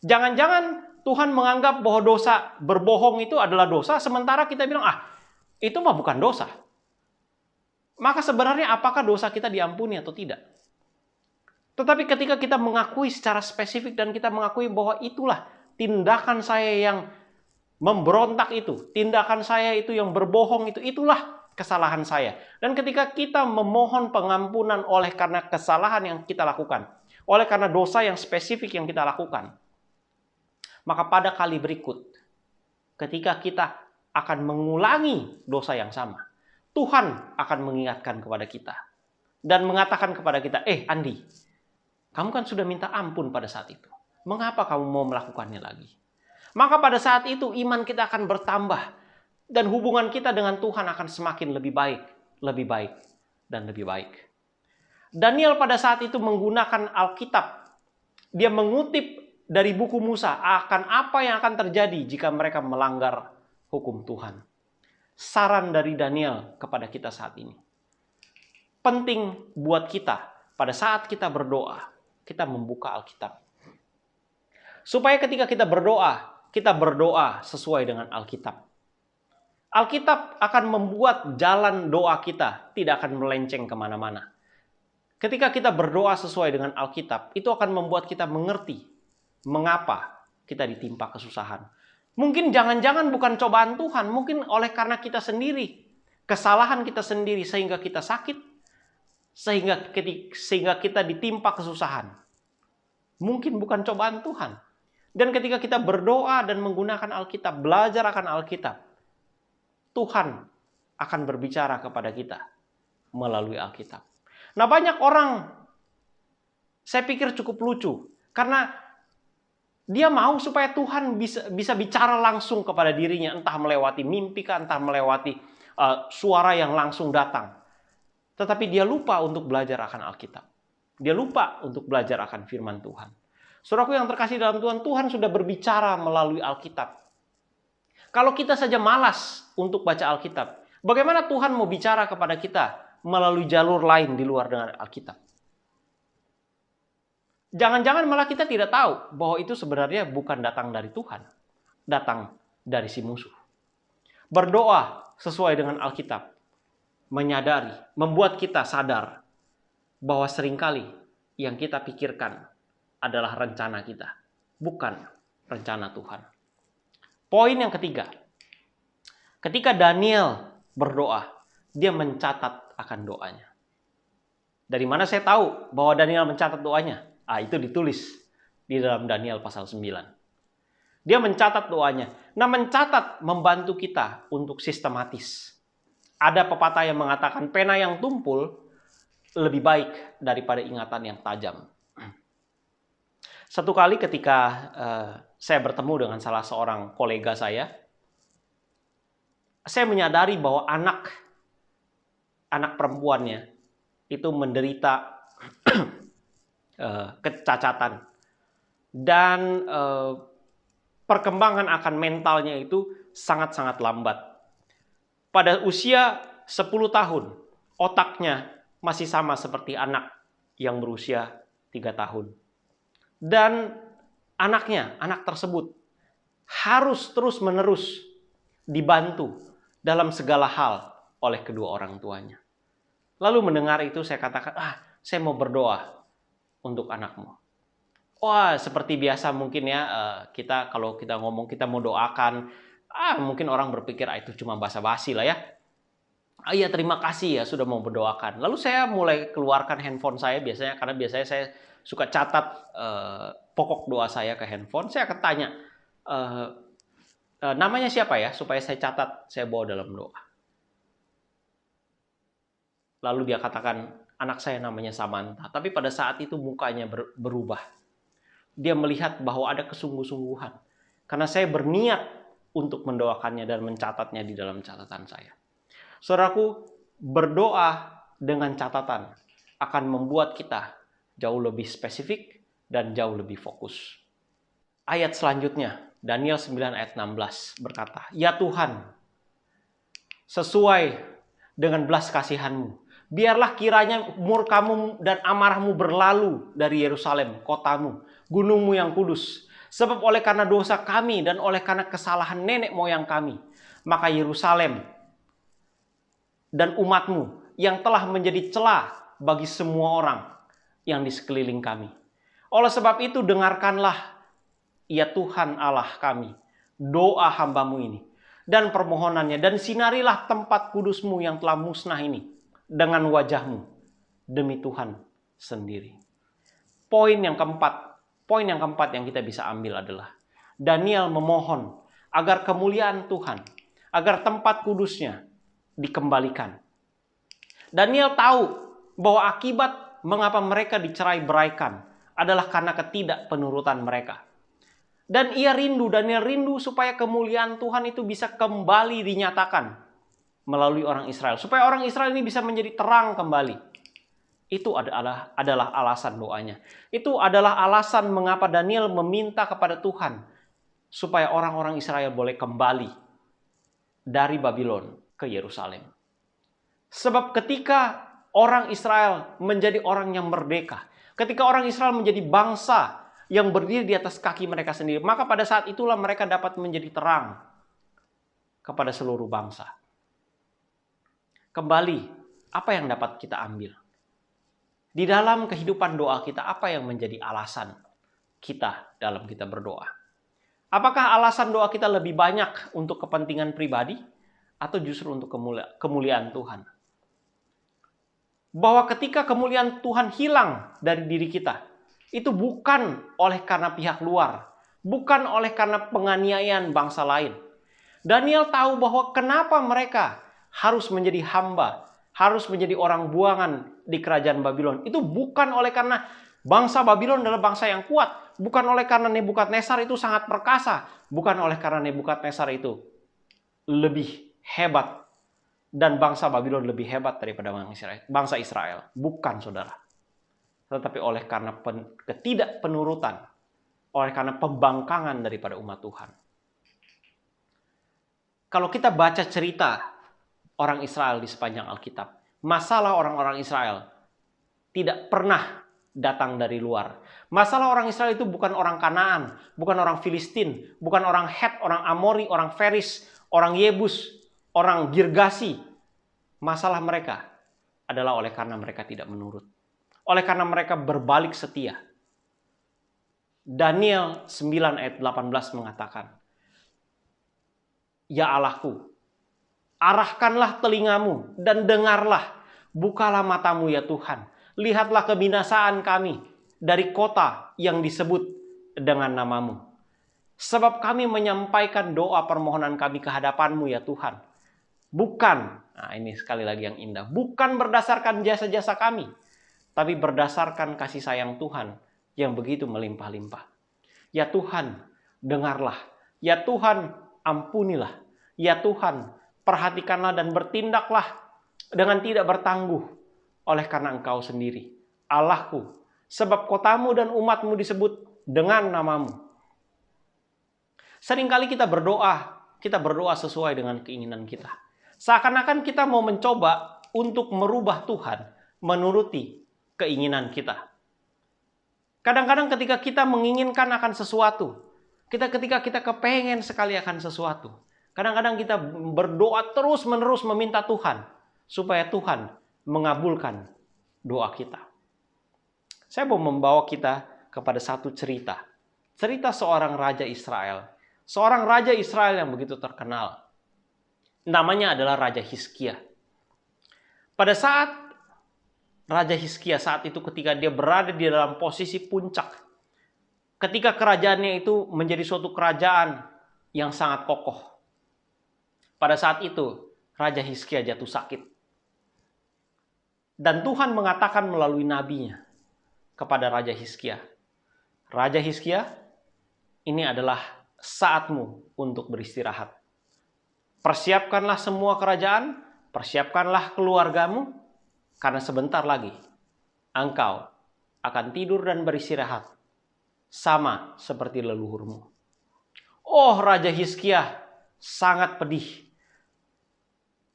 Jangan-jangan Tuhan menganggap bahwa dosa berbohong itu adalah dosa, sementara kita bilang, itu mah bukan dosa. Maka sebenarnya apakah dosa kita diampuni atau tidak? Tetapi ketika kita mengakui secara spesifik dan kita mengakui bahwa itulah tindakan saya yang memberontak itu, tindakan saya itu yang berbohong itu, itulah kesalahan saya. Dan ketika kita memohon pengampunan oleh karena kesalahan yang kita lakukan, oleh karena dosa yang spesifik yang kita lakukan, maka pada kali berikut, ketika kita akan mengulangi dosa yang sama, Tuhan akan mengingatkan kepada kita dan mengatakan kepada kita, Andi, kamu kan sudah minta ampun pada saat itu. Mengapa kamu mau melakukannya lagi? Maka pada saat itu iman kita akan bertambah dan hubungan kita dengan Tuhan akan semakin lebih baik, dan lebih baik. Daniel pada saat itu menggunakan Alkitab. Dia mengutip dari buku Musa akan apa yang akan terjadi jika mereka melanggar hukum Tuhan. Saran dari Daniel kepada kita saat ini. Penting buat kita pada saat kita berdoa, kita membuka Alkitab. Supaya ketika kita berdoa sesuai dengan Alkitab. Alkitab akan membuat jalan doa kita tidak akan melenceng kemana-mana. Ketika kita berdoa sesuai dengan Alkitab, itu akan membuat kita mengerti mengapa kita ditimpa kesusahan. Mungkin jangan-jangan bukan cobaan Tuhan, mungkin oleh karena kita sendiri, kesalahan kita sendiri sehingga kita sakit, sehingga kita ditimpa kesusahan. Mungkin bukan cobaan Tuhan. Dan ketika kita berdoa dan menggunakan Alkitab, belajar akan Alkitab, Tuhan akan berbicara kepada kita melalui Alkitab. Nah, banyak orang, saya pikir cukup lucu, karena dia mau supaya Tuhan bisa bicara langsung kepada dirinya, entah melewati mimpi, entah melewati suara yang langsung datang. Tetapi dia lupa untuk belajar akan Alkitab. Dia lupa untuk belajar akan firman Tuhan. Saudaraku yang terkasih dalam Tuhan, Tuhan sudah berbicara melalui Alkitab. Kalau kita saja malas untuk baca Alkitab, bagaimana Tuhan mau bicara kepada kita melalui jalur lain di luar dengan Alkitab? Jangan-jangan malah kita tidak tahu bahwa itu sebenarnya bukan datang dari Tuhan, datang dari si musuh. Berdoa sesuai dengan Alkitab, menyadari, membuat kita sadar bahwa seringkali yang kita pikirkan adalah rencana kita, bukan rencana Tuhan. Poin yang ketiga, ketika Daniel berdoa, dia mencatat akan doanya. Dari mana saya tahu bahwa Daniel mencatat doanya? Itu ditulis di dalam Daniel pasal 9. Dia mencatat doanya. Nah, mencatat membantu kita untuk sistematis. Ada pepatah yang mengatakan pena yang tumpul lebih baik daripada ingatan yang tajam. Satu kali ketika saya bertemu dengan salah seorang kolega saya menyadari bahwa anak perempuannya itu menderita kecacatan. Dan perkembangan akan mentalnya itu sangat-sangat lambat. Pada usia 10 tahun, otaknya masih sama seperti anak yang berusia 3 tahun. Dan anak tersebut harus terus-menerus dibantu dalam segala hal oleh kedua orang tuanya. Lalu mendengar itu saya katakan, saya mau berdoa untuk anakmu. Wah, seperti biasa mungkin ya, kita kalau kita ngomong kita mau doakan, mungkin orang berpikir itu cuma basa-basi lah ya. Iya, terima kasih ya sudah mau berdoakan. Lalu saya mulai keluarkan handphone saya biasanya, karena biasanya saya suka catat pokok doa saya ke handphone. Saya akan tanya, namanya siapa ya, supaya saya catat, saya bawa dalam doa. Lalu dia katakan, anak saya namanya Samantha. Tapi pada saat itu mukanya berubah. Dia melihat bahwa ada kesungguh-sungguhan. Karena saya berniat untuk mendoakannya dan mencatatnya di dalam catatan saya. Saudaraku, berdoa dengan catatan akan membuat kita jauh lebih spesifik dan jauh lebih fokus. Ayat selanjutnya, Daniel 9 ayat 16 berkata, "Ya Tuhan, sesuai dengan belas kasihan-Mu, biarlah kiranya murka-Mu dan amarah-Mu berlalu dari Yerusalem, kota-Mu, gunung-Mu yang kudus. Sebab oleh karena dosa kami dan oleh karena kesalahan nenek moyang kami, maka Yerusalem dan umat-Mu yang telah menjadi celah bagi semua orang yang di sekeliling kami. Oleh sebab itu dengarkanlah, ya Tuhan Allah kami, doa hamba-Mu ini dan permohonannya, dan sinarilah tempat kudus-Mu yang telah musnah ini dengan wajah-Mu demi Tuhan sendiri." Poin yang keempat yang kita bisa ambil adalah Daniel memohon agar kemuliaan Tuhan, agar tempat kudusnya dikembalikan. Daniel tahu bahwa akibat mengapa mereka dicerai-beraikan adalah karena ketidakpenurutan mereka. Dan Daniel rindu supaya kemuliaan Tuhan itu bisa kembali dinyatakan melalui orang Israel. Supaya orang Israel ini bisa menjadi terang kembali. Itu adalah alasan doanya. Itu adalah alasan mengapa Daniel meminta kepada Tuhan supaya orang-orang Israel boleh kembali dari Babylon ke Yerusalem. Sebab ketika orang Israel menjadi orang yang merdeka, ketika orang Israel menjadi bangsa yang berdiri di atas kaki mereka sendiri, maka pada saat itulah mereka dapat menjadi terang kepada seluruh bangsa. Kembali, apa yang dapat kita ambil? Di dalam kehidupan doa kita, apa yang menjadi alasan kita dalam kita berdoa? Apakah alasan doa kita lebih banyak untuk kepentingan pribadi atau justru untuk kemuliaan Tuhan? Bahwa ketika kemuliaan Tuhan hilang dari diri kita, itu bukan oleh karena pihak luar, bukan oleh karena penganiayaan bangsa lain. Daniel tahu bahwa kenapa mereka harus menjadi hamba, harus menjadi orang buangan di kerajaan Babylon. Itu bukan oleh karena bangsa Babylon adalah bangsa yang kuat, bukan oleh karena Nebukadnezar itu sangat perkasa, bukan oleh karena Nebukadnezar itu lebih hebat dan bangsa Babylon lebih hebat daripada bangsa Israel. Bukan, saudara. tetapi oleh karena ketidakpenurutan, oleh karena pembangkangan daripada umat Tuhan. Kalau kita baca cerita orang Israel di sepanjang Alkitab, masalah orang-orang Israel tidak pernah datang dari luar. Masalah orang Israel itu bukan orang Kanaan, bukan orang Filistin, bukan orang Het, orang Amori, orang Feris, orang Yebus, orang Girgasi. Masalah mereka adalah oleh karena mereka tidak menurut. Oleh karena mereka berbalik setia. Daniel 9 ayat 18 mengatakan, "Ya Allahku, arahkanlah telingamu dan dengarlah, bukalah matamu ya Tuhan. Lihatlah kebinasaan kami dari kota yang disebut dengan namamu. Sebab kami menyampaikan doa permohonan kami ke hadapanmu ya Tuhan. Bukan," nah ini sekali lagi yang indah, "bukan berdasarkan jasa-jasa kami, tapi berdasarkan kasih sayang Tuhan yang begitu melimpah-limpah. Ya Tuhan, dengarlah. Ya Tuhan, ampunilah. Ya Tuhan, perhatikanlah dan bertindaklah dengan tidak bertangguh oleh karena Engkau sendiri, Allahku, sebab kotamu dan umatmu disebut dengan namamu." Seringkali kita berdoa sesuai dengan keinginan kita. Seakan-akan kita mau mencoba untuk merubah Tuhan menuruti keinginan kita. Kadang-kadang ketika kita menginginkan akan sesuatu, ketika kita kepengen sekali akan sesuatu, kadang-kadang kita berdoa terus-menerus meminta Tuhan supaya Tuhan mengabulkan doa kita. Saya mau membawa kita kepada satu cerita. Cerita seorang raja Israel. Seorang raja Israel yang begitu terkenal. Namanya adalah Raja Hizkia. Pada saat Raja Hizkia saat itu ketika dia berada di dalam posisi puncak, ketika kerajaannya itu menjadi suatu kerajaan yang sangat kokoh. Pada saat itu Raja Hizkia jatuh sakit. Dan Tuhan mengatakan melalui nabinya kepada Raja Hizkia, "Raja Hizkia, ini adalah saatmu untuk beristirahat. Persiapkanlah semua kerajaan, persiapkanlah keluargamu, karena sebentar lagi engkau akan tidur dan beristirahat sama seperti leluhurmu." Oh, Raja Hizkia sangat pedih.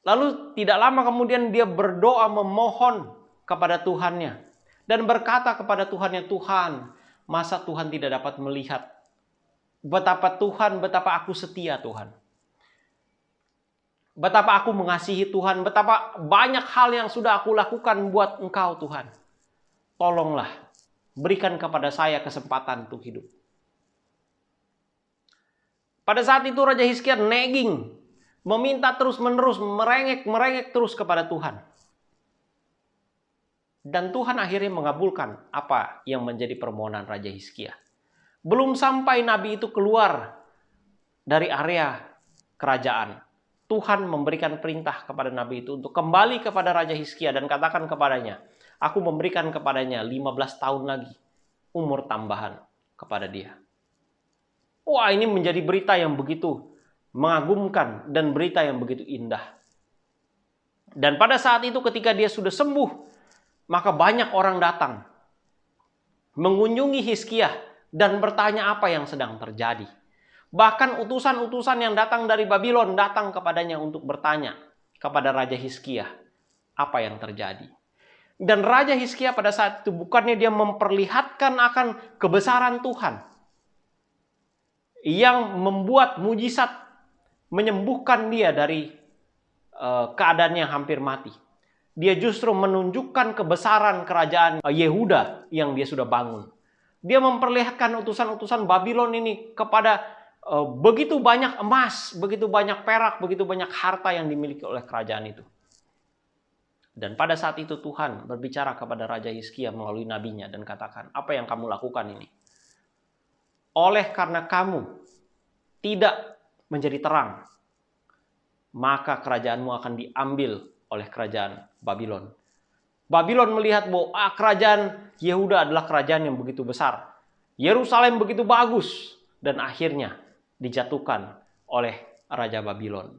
Lalu tidak lama kemudian dia berdoa memohon kepada Tuhannya dan berkata kepada Tuhannya, "Tuhan, masa Tuhan tidak dapat melihat betapa aku setia Tuhan. Betapa aku mengasihi Tuhan, betapa banyak hal yang sudah aku lakukan buat Engkau Tuhan. Tolonglah, berikan kepada saya kesempatan untuk hidup." Pada saat itu Raja Hizkia nagging, meminta terus-menerus, merengek terus kepada Tuhan. Dan Tuhan akhirnya mengabulkan apa yang menjadi permohonan Raja Hizkia. Belum sampai nabi itu keluar dari area kerajaan, Tuhan memberikan perintah kepada nabi itu untuk kembali kepada Raja Hizkia dan katakan kepadanya, "Aku memberikan kepadanya 15 tahun lagi umur tambahan kepada dia." Wah, ini menjadi berita yang begitu mengagumkan dan berita yang begitu indah. Dan pada saat itu ketika dia sudah sembuh, maka banyak orang datang mengunjungi Hizkia dan bertanya apa yang sedang terjadi. Bahkan utusan-utusan yang datang dari Babylon datang kepadanya untuk bertanya kepada Raja Hizkia apa yang terjadi. Dan Raja Hizkia pada saat itu bukannya dia memperlihatkan akan kebesaran Tuhan yang membuat mujizat menyembuhkan dia dari keadaan yang hampir mati. Dia justru menunjukkan kebesaran kerajaan Yehuda yang dia sudah bangun. Dia memperlihatkan utusan-utusan Babylon ini kepada begitu banyak emas, begitu banyak perak, begitu banyak harta yang dimiliki oleh kerajaan itu. Dan pada saat itu Tuhan berbicara kepada Raja Hizkia melalui nabinya dan katakan, "Apa yang kamu lakukan ini? Oleh karena kamu tidak menjadi terang, maka kerajaanmu akan diambil oleh kerajaan Babylon." Babylon melihat bahwa kerajaan Yehuda adalah kerajaan yang begitu besar. Yerusalem begitu bagus. Dan akhirnya dijatuhkan oleh Raja Babylon.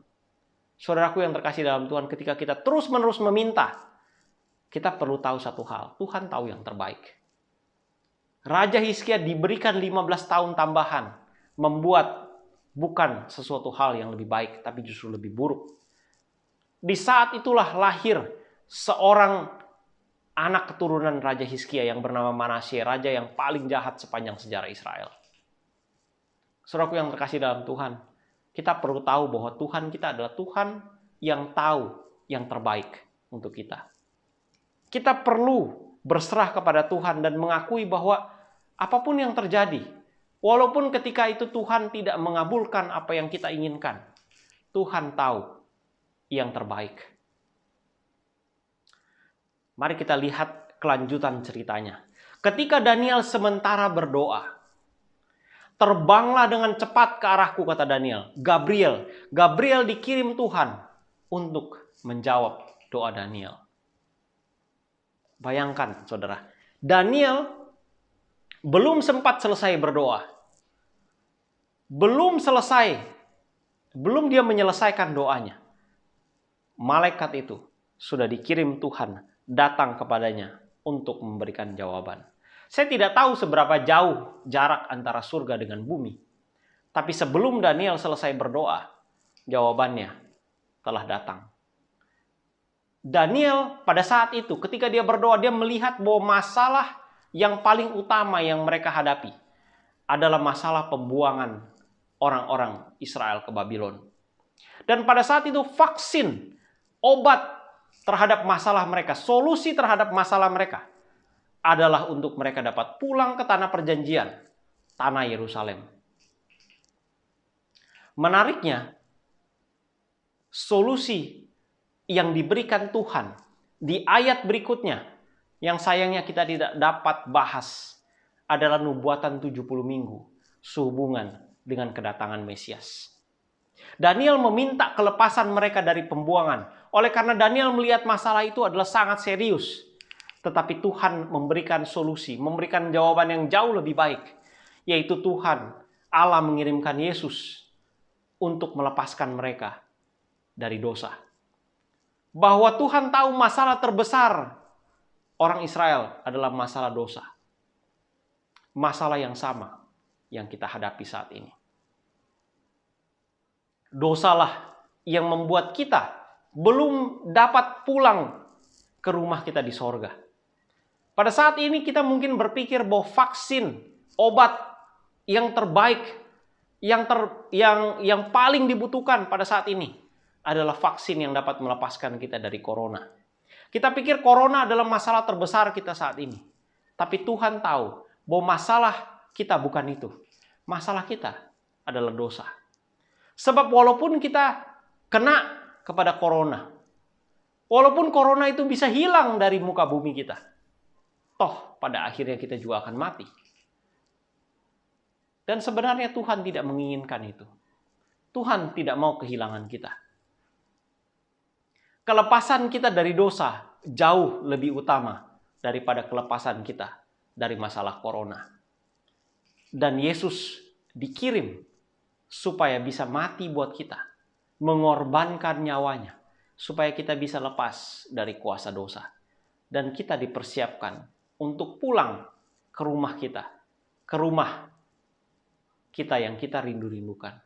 Saudaraku yang terkasih dalam Tuhan, ketika kita terus-menerus meminta, kita perlu tahu satu hal. Tuhan tahu yang terbaik. Raja Hizkia diberikan 15 tahun tambahan, membuat bukan sesuatu hal yang lebih baik, tapi justru lebih buruk. Di saat itulah lahir seorang anak keturunan Raja Hizkia yang bernama Manasye, raja yang paling jahat sepanjang sejarah Israel. Saudaraku yang terkasih dalam Tuhan, kita perlu tahu bahwa Tuhan kita adalah Tuhan yang tahu yang terbaik untuk kita. Kita perlu berserah kepada Tuhan dan mengakui bahwa apapun yang terjadi, walaupun ketika itu Tuhan tidak mengabulkan apa yang kita inginkan, Tuhan tahu yang terbaik. Mari kita lihat kelanjutan ceritanya. Ketika Daniel sementara berdoa, terbanglah dengan cepat ke arahku, kata Daniel. Gabriel dikirim Tuhan untuk menjawab doa Daniel. Bayangkan, saudara, Daniel belum sempat selesai berdoa. Belum dia menyelesaikan doanya. Malaikat itu sudah dikirim Tuhan datang kepadanya untuk memberikan jawaban. Saya tidak tahu seberapa jauh jarak antara surga dengan bumi. Tapi sebelum Daniel selesai berdoa, jawabannya telah datang. Daniel pada saat itu ketika dia berdoa, dia melihat bahwa masalah yang paling utama yang mereka hadapi adalah masalah pembuangan orang-orang Israel ke Babylon. Dan pada saat itu vaksin, obat terhadap masalah mereka, solusi terhadap masalah mereka adalah untuk mereka dapat pulang ke tanah perjanjian, tanah Yerusalem. Menariknya, solusi yang diberikan Tuhan di ayat berikutnya, yang sayangnya kita tidak dapat bahas, adalah nubuatan 70 minggu sehubungan dengan kedatangan Mesias. Daniel meminta kelepasan mereka dari pembuangan. Oleh karena Daniel melihat masalah itu adalah sangat serius. Tetapi Tuhan memberikan solusi, memberikan jawaban yang jauh lebih baik. Yaitu Tuhan, Allah mengirimkan Yesus untuk melepaskan mereka dari dosa. Bahwa Tuhan tahu masalah terbesar orang Israel adalah masalah dosa. Masalah yang sama yang kita hadapi saat ini. Dosalah yang membuat kita belum dapat pulang ke rumah kita di sorga. Pada saat ini kita mungkin berpikir bahwa vaksin, obat yang terbaik, yang paling dibutuhkan pada saat ini adalah vaksin yang dapat melepaskan kita dari corona. Kita pikir corona adalah masalah terbesar kita saat ini. Tapi Tuhan tahu bahwa masalah kita bukan itu. Masalah kita adalah dosa. Sebab walaupun kita kena kepada corona, walaupun corona itu bisa hilang dari muka bumi kita, toh pada akhirnya kita juga akan mati. Dan sebenarnya Tuhan tidak menginginkan itu. Tuhan tidak mau kehilangan kita. Kelepasan kita dari dosa jauh lebih utama daripada kelepasan kita dari masalah corona. Dan Yesus dikirim supaya bisa mati buat kita, mengorbankan nyawanya, supaya kita bisa lepas dari kuasa dosa. Dan kita dipersiapkan untuk pulang ke rumah kita, ke rumah kita yang kita rindu-rindukan.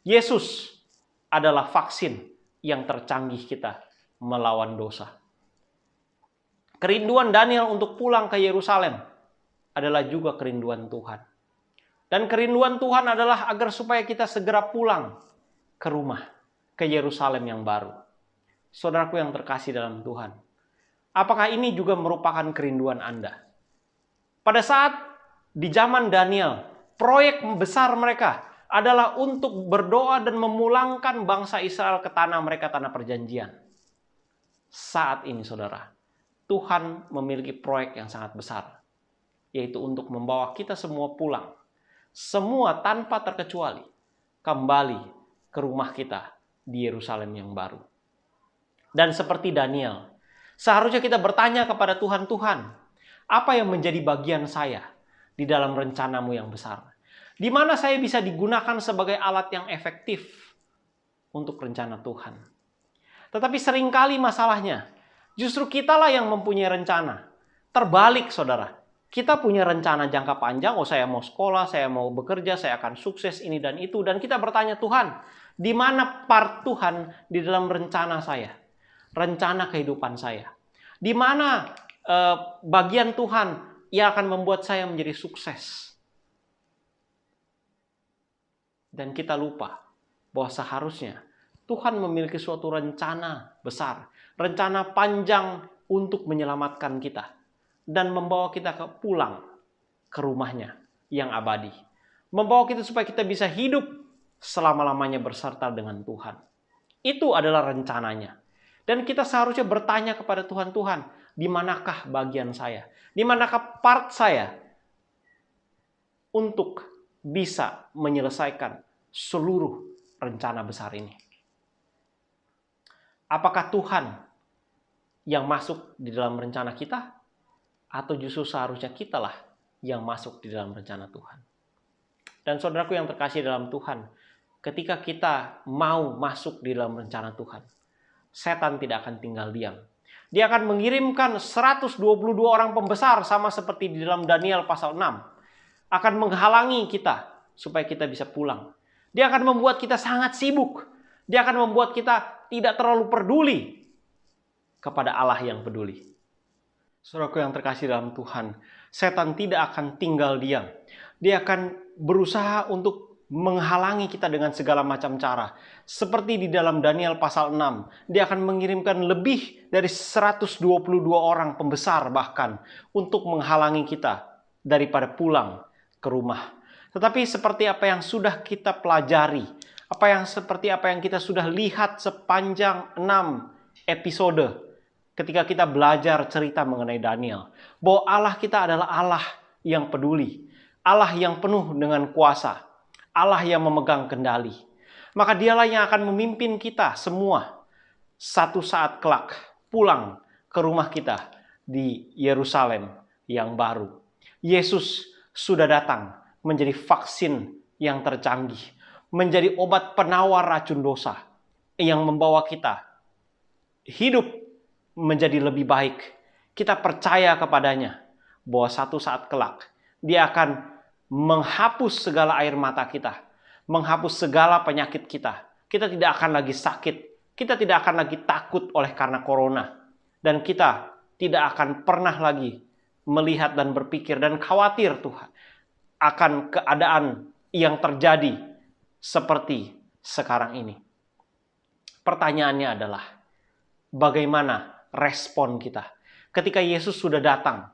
Yesus adalah vaksin yang tercanggih kita melawan dosa. Kerinduan Daniel untuk pulang ke Yerusalem adalah juga kerinduan Tuhan. Dan kerinduan Tuhan adalah agar supaya kita segera pulang ke rumah, ke Yerusalem yang baru. Saudaraku yang terkasih dalam Tuhan, apakah ini juga merupakan kerinduan Anda? Pada saat di zaman Daniel, proyek besar mereka adalah untuk berdoa dan memulangkan bangsa Israel ke tanah mereka, tanah perjanjian. Saat ini saudara, Tuhan memiliki proyek yang sangat besar, yaitu untuk membawa kita semua pulang. Semua tanpa terkecuali kembali ke rumah kita di Yerusalem yang baru. Dan seperti Daniel, seharusnya kita bertanya kepada Tuhan, Tuhan, apa yang menjadi bagian saya di dalam rencanamu yang besar? Di mana saya bisa digunakan sebagai alat yang efektif untuk rencana Tuhan? Tetapi seringkali masalahnya, justru kitalah yang mempunyai rencana. Terbalik saudara. Kita punya rencana jangka panjang, oh saya mau sekolah, saya mau bekerja, saya akan sukses ini dan itu. Dan kita bertanya, Tuhan, di mana part Tuhan di dalam rencana saya? Rencana kehidupan saya. Di mana bagian Tuhan yang akan membuat saya menjadi sukses? Dan kita lupa bahwa seharusnya Tuhan memiliki suatu rencana besar, rencana panjang untuk menyelamatkan kita dan membawa kita pulang ke rumahnya yang abadi. Membawa kita supaya kita bisa hidup selama-lamanya berserta dengan Tuhan. Itu adalah rencananya. Dan kita seharusnya bertanya kepada Tuhan, Tuhan, di manakah bagian saya? Di manakah part saya untuk bisa menyelesaikan seluruh rencana besar ini? Apakah Tuhan yang masuk di dalam rencana kita? Atau justru seharusnya kitalah yang masuk di dalam rencana Tuhan? Dan saudaraku yang terkasih dalam Tuhan, ketika kita mau masuk di dalam rencana Tuhan, setan tidak akan tinggal diam. Dia akan mengirimkan 122 orang pembesar sama seperti di dalam Daniel pasal 6. Akan menghalangi kita supaya kita bisa pulang. Dia akan membuat kita sangat sibuk. Dia akan membuat kita tidak terlalu peduli kepada Allah yang peduli. Saudaraku yang terkasih dalam Tuhan, setan tidak akan tinggal diam. Dia akan berusaha untuk menghalangi kita dengan segala macam cara. Seperti di dalam Daniel pasal 6, dia akan mengirimkan lebih dari 122 orang pembesar bahkan untuk menghalangi kita daripada pulang ke rumah. Tetapi seperti apa yang sudah kita pelajari, seperti apa yang kita sudah lihat sepanjang 6 episode ketika kita belajar cerita mengenai Daniel, bahwa Allah kita adalah Allah yang peduli, Allah yang penuh dengan kuasa, Allah yang memegang kendali. Maka dialah yang akan memimpin kita semua satu saat kelak pulang ke rumah kita di Yerusalem yang baru. Yesus sudah datang menjadi vaksin yang tercanggih, menjadi obat penawar racun dosa yang membawa kita hidup menjadi lebih baik. Kita percaya kepadanya bahwa satu saat kelak dia akan menghapus segala air mata kita, menghapus segala penyakit kita. Kita tidak akan lagi sakit, kita tidak akan lagi takut oleh karena corona, dan kita tidak akan pernah lagi melihat dan berpikir dan khawatir Tuhan akan keadaan yang terjadi seperti sekarang ini. Pertanyaannya adalah, bagaimana respon kita ketika Yesus sudah datang?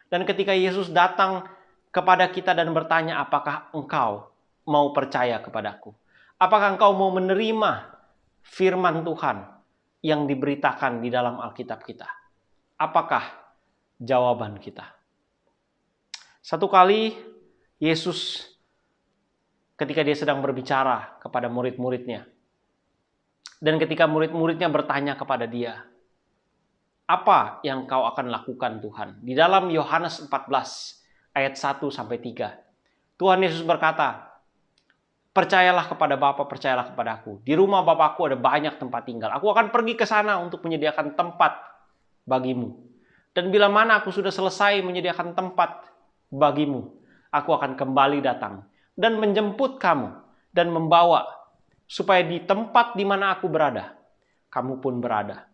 Dan ketika Yesus datang kepada kita dan bertanya, apakah engkau mau percaya kepadaku? Apakah engkau mau menerima firman Tuhan yang diberitakan di dalam Alkitab kita? Apakah jawaban kita? Satu kali Yesus ketika dia sedang berbicara kepada murid-muridnya, dan ketika murid-muridnya bertanya kepada dia, apa yang kau akan lakukan Tuhan? Di dalam Yohanes 14 ayat 1-3. Tuhan Yesus berkata, percayalah kepada Bapa, percayalah kepadaku. Di rumah Bapakku ada banyak tempat tinggal. Aku akan pergi ke sana untuk menyediakan tempat bagimu. Dan bila mana aku sudah selesai menyediakan tempat bagimu, aku akan kembali datang dan menjemput kamu dan membawa supaya di tempat di mana aku berada, kamu pun berada.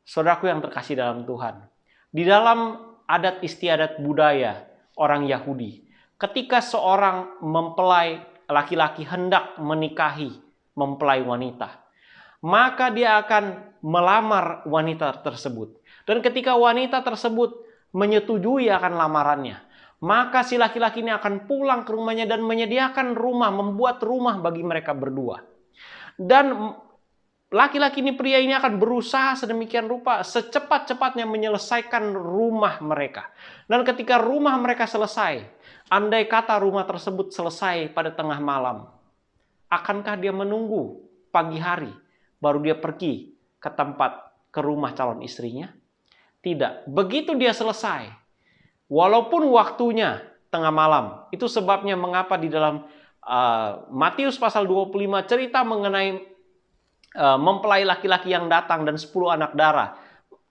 Saudaraku yang terkasih dalam Tuhan, di dalam adat istiadat budaya orang Yahudi, ketika seorang mempelai laki-laki hendak menikahi mempelai wanita, maka dia akan melamar wanita tersebut. Dan ketika wanita tersebut menyetujui akan lamarannya, maka si laki-laki ini akan pulang ke rumahnya dan menyediakan rumah, membuat rumah bagi mereka berdua. Dan laki-laki ini, pria ini akan berusaha sedemikian rupa secepat-cepatnya menyelesaikan rumah mereka. Dan ketika rumah mereka selesai, andai kata rumah tersebut selesai pada tengah malam, akankah dia menunggu pagi hari baru dia pergi ke rumah calon istrinya? Tidak. Begitu dia selesai, walaupun waktunya tengah malam, itu sebabnya mengapa di dalam Matius pasal 25 cerita mengenai mempelai laki-laki yang datang dan 10 anak darah.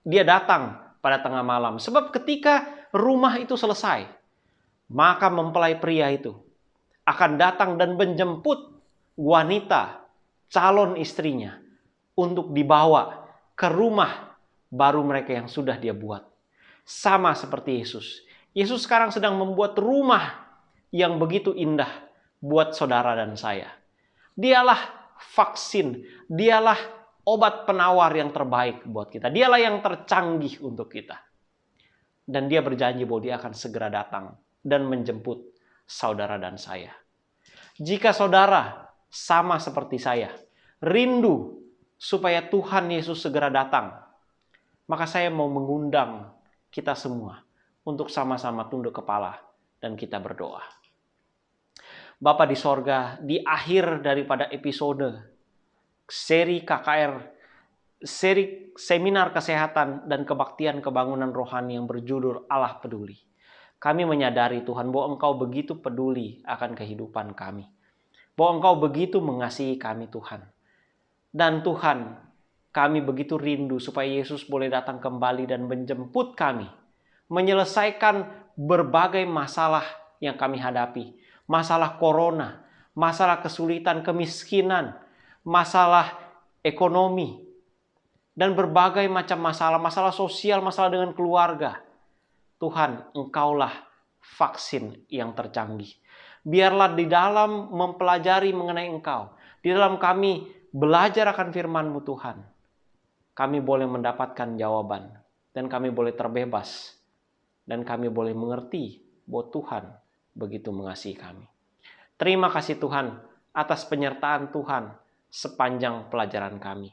Dia datang pada tengah malam. Sebab ketika rumah itu selesai, Maka mempelai pria itu akan datang dan menjemput wanita, calon istrinya, untuk dibawa ke rumah baru mereka yang sudah dia buat. Sama seperti Yesus. Yesus sekarang sedang membuat rumah yang begitu indah buat saudara dan saya. Dialah vaksin, dialah obat penawar yang terbaik buat kita. Dialah yang tercanggih untuk kita. Dan dia berjanji bahwa dia akan segera datang dan menjemput saudara dan saya. Jika saudara sama seperti saya, rindu supaya Tuhan Yesus segera datang, maka saya mau mengundang kita semua untuk sama-sama tunduk kepala dan kita berdoa. Bapa di sorga, di akhir daripada episode seri KKR, seri seminar kesehatan dan kebaktian kebangunan rohani yang berjudul Allah Peduli. Kami menyadari Tuhan bahwa Engkau begitu peduli akan kehidupan kami. Bahwa Engkau begitu mengasihi kami Tuhan. Dan Tuhan, kami begitu rindu supaya Yesus boleh datang kembali dan menjemput kami. Menyelesaikan berbagai masalah yang kami hadapi. Masalah corona, masalah kesulitan, kemiskinan, masalah ekonomi, dan berbagai macam masalah, masalah sosial, masalah dengan keluarga. Tuhan, Engkaulah vaksin yang tercanggih. Biarlah di dalam mempelajari mengenai Engkau, di dalam kami belajar akan firman-Mu Tuhan, kami boleh mendapatkan jawaban, dan kami boleh terbebas, dan kami boleh mengerti bahwa Tuhan begitu mengasihi kami. Terima kasih Tuhan atas penyertaan Tuhan sepanjang pelajaran kami.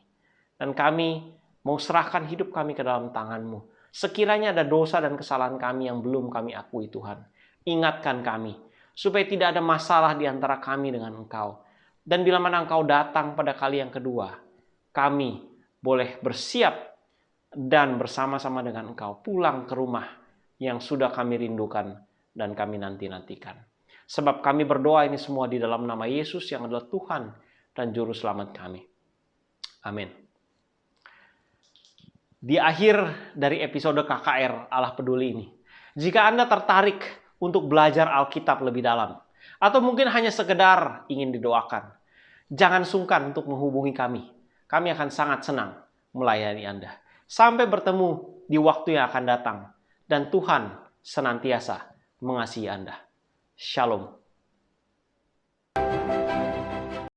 Dan kami mau serahkan hidup kami ke dalam tangan-Mu. Sekiranya ada dosa dan kesalahan kami yang belum kami akui Tuhan, ingatkan kami, supaya tidak ada masalah di antara kami dengan Engkau. Dan bila mana Engkau datang pada kali yang kedua, kami boleh bersiap dan bersama-sama dengan Engkau pulang ke rumah yang sudah kami rindukan dan kami nanti-nantikan. Sebab kami berdoa ini semua di dalam nama Yesus yang adalah Tuhan dan Juru Selamat kami. Amin. Di akhir dari episode KKR Allah Peduli ini, jika Anda tertarik untuk belajar Alkitab lebih dalam, atau mungkin hanya sekedar ingin didoakan, jangan sungkan untuk menghubungi kami. Kami akan sangat senang melayani Anda. Sampai bertemu di waktu yang akan datang, dan Tuhan senantiasa mengasihi Anda. Shalom.